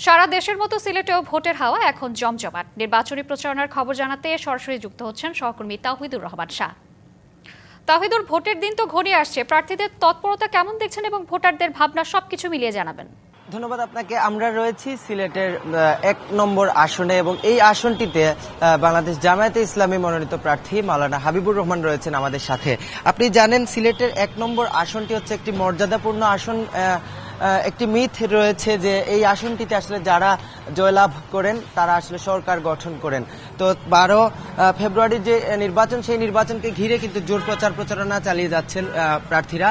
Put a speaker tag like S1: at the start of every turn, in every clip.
S1: সারা দেশের মতো সিলেটেও ভোটের হাওয়া এখন জমজমাট। নির্বাচনী প্রচারণার খবর জানাতে সরাসরি যুক্ত হচ্ছেন সহকর্মী তাওহিদুর রহমান শাহ। তাওহিদুর, ভোটের দিন তো ঘনিয়ে আসছে, প্রার্থীদের তৎপরতা কেমন দেখছেন এবং ভোটারদের ভাবনা সবকিছু মিলিয়ে জানাবেন।
S2: ধন্যবাদ আপনাকে। আমরা রয়েছি সিলেটের ১ নম্বর আসনে এবং এই আসনটিতে বাংলাদেশ জামায়াতে ইসলামী মনোনীত প্রার্থী মাওলানা হাবিবুর রহমান রয়েছেন আমাদের সাথে। আপনি জানেন সিলেটের ১ নম্বর আসনটি হচ্ছে একটি মর্যাদাপূর্ণ আসন। একটি মিথ রয়েছে যে এই আসনটিতে আসলে যারা জয়লাভ করেন তারা আসলে সরকার গঠন করেন। তো ১২ ফেব্রুয়ারির যে নির্বাচন, সেই নির্বাচনকে ঘিরে কিন্তু জোর প্রচারণা চালিয়ে যাচ্ছেন প্রার্থীরা।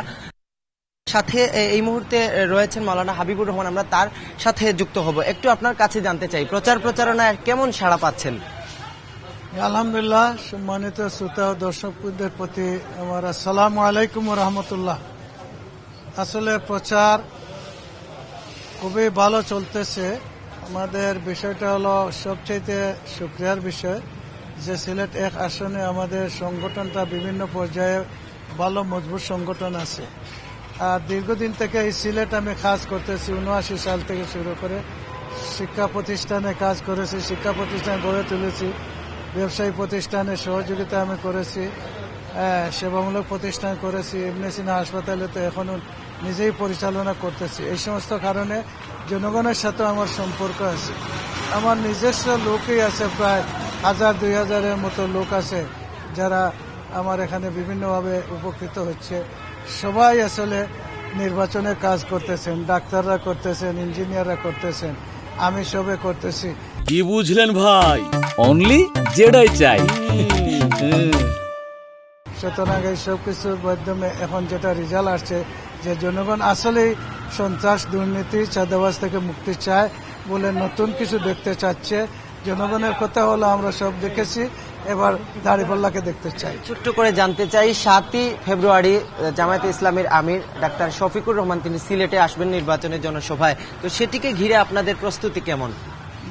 S2: সাথে এই মুহূর্তে রয়েছেন মাওলানা হাবিবুর রহমান, আমরা তার সাথে যুক্ত হব। একটু আপনার কাছে জানতে চাই, প্রচারণায় কেমন সাড়া পাচ্ছেন?
S3: আলহামদুলিল্লাহ। সম্মানিত শ্রোতা ও দর্শকদের প্রতি আমার আসসালামু আলাইকুম ওয়া রাহমাতুল্লাহ। আসলে প্রচার খুবই ভালো চলতেছে। আমাদের বিষয়টা হলো সবচেয়ে শুকরিয়ার বিষয় যে সিলেট ১ আসনে আমাদের সংগঠনটা বিভিন্ন পর্যায়ে ভালো মজবুত সংগঠন আছে। আর দীর্ঘদিন থেকে এই সিলেট আমি কাজ করতেছি, ৭৯ সাল থেকে শুরু করে শিক্ষা প্রতিষ্ঠানে কাজ করেছি, শিক্ষা প্রতিষ্ঠান গড়ে তুলেছি, ব্যবসায়ী প্রতিষ্ঠানে সহযোগিতা আমি করেছি, সেবামূলক প্রতিষ্ঠান করেছি, এমনি সিনা হাসপাতালে তো এখনও নিজেই পরিচালনা করতেছি। এই সমস্ত কারণে জনগণের সাথে আমার সম্পর্ক আছে। আমার নিজস্ব লোকই আছে, প্রায় ১,০০০-২,০০০-এর মতো লোক আছে যারা আমার এখানে বিভিন্নভাবে উপকৃত হচ্ছে। সবাই আসলে নির্বাচনের কাজ করতেছেন, ডাক্তাররা করতেছেন, ইঞ্জিনিয়াররা করতেছেন, আমি সবে করতেছি।
S4: কি বুঝলেন ভাই? অনলি যেটাই চাই।
S3: সুতরাং এই সব কিছুর মাধ্যমে এখন যেটা রেজাল্ট আসছে যে জনগণ আসলেই সন্ত্রাস, দুর্নীতি, চাঁদাবাজ থেকে মুক্তি চায় বলে নতুন কিছু দেখতে চাচ্ছে। জনগণের কথা হলো আমরা সব দেখেছি, এবার দাঁড়িপাল্লাকে দেখতে চাই।
S2: ছোট্ট করে জানতে চাই, ৭ই ফেব্রুয়ারি জামায়াতে ইসলামীর আমির ডাক্তার শফিকুর রহমান তিনি সিলেটে আসবেন নির্বাচনের জনসভায়, তো সেটিকে ঘিরে আপনাদের প্রস্তুতি কেমন?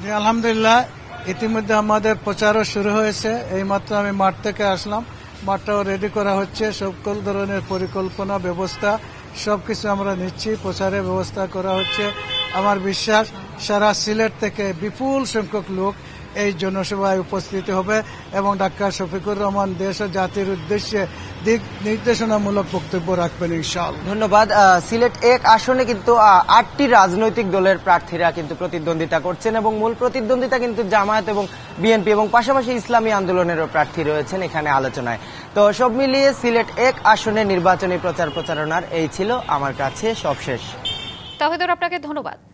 S3: জি আলহামদুলিল্লাহ, ইতিমধ্যে আমাদের প্রচারও শুরু হয়েছে। এইমাত্র আমি মাঠ থেকে আসলাম, মাঠটাও রেডি করা হচ্ছে। সকল ধরনের পরিকল্পনা, ব্যবস্থা সবকিছু আমরা নিচ্ছি, প্রচারের ব্যবস্থা করা হচ্ছে। আমার বিশ্বাস সারা সিলেট থেকে বিপুল সংখ্যক লোক এই জনসভায় উপস্থিত হবে এবং ডাক্তার শফিকুর রহমান দেশ ও জাতির উদ্দেশ্যে দিক নির্দেশনামূলক বক্তব্য রাখবেন ইনশাআল্লাহ।
S2: ধন্যবাদ। সিলেট ১ আসনে কিন্তু ৮টি রাজনৈতিক দলের প্রার্থীরা কিন্তু প্রতিদ্বন্দ্বিতা করছেন এবং মূল প্রতিদ্বন্দ্বিতা কিন্তু জামায়াত এবং বিএনপি এবং পাশাপাশি ইসলামী আন্দোলনেরও প্রার্থী রয়েছেন এখানে আলোচনায়। তো সব মিলিয়ে সিলেট ১ আসনে নির্বাচনী প্রচারণার এই ছিল আমার কাছে সবশেষ।
S1: তাওহিদুর, আপনাকে ধন্যবাদ।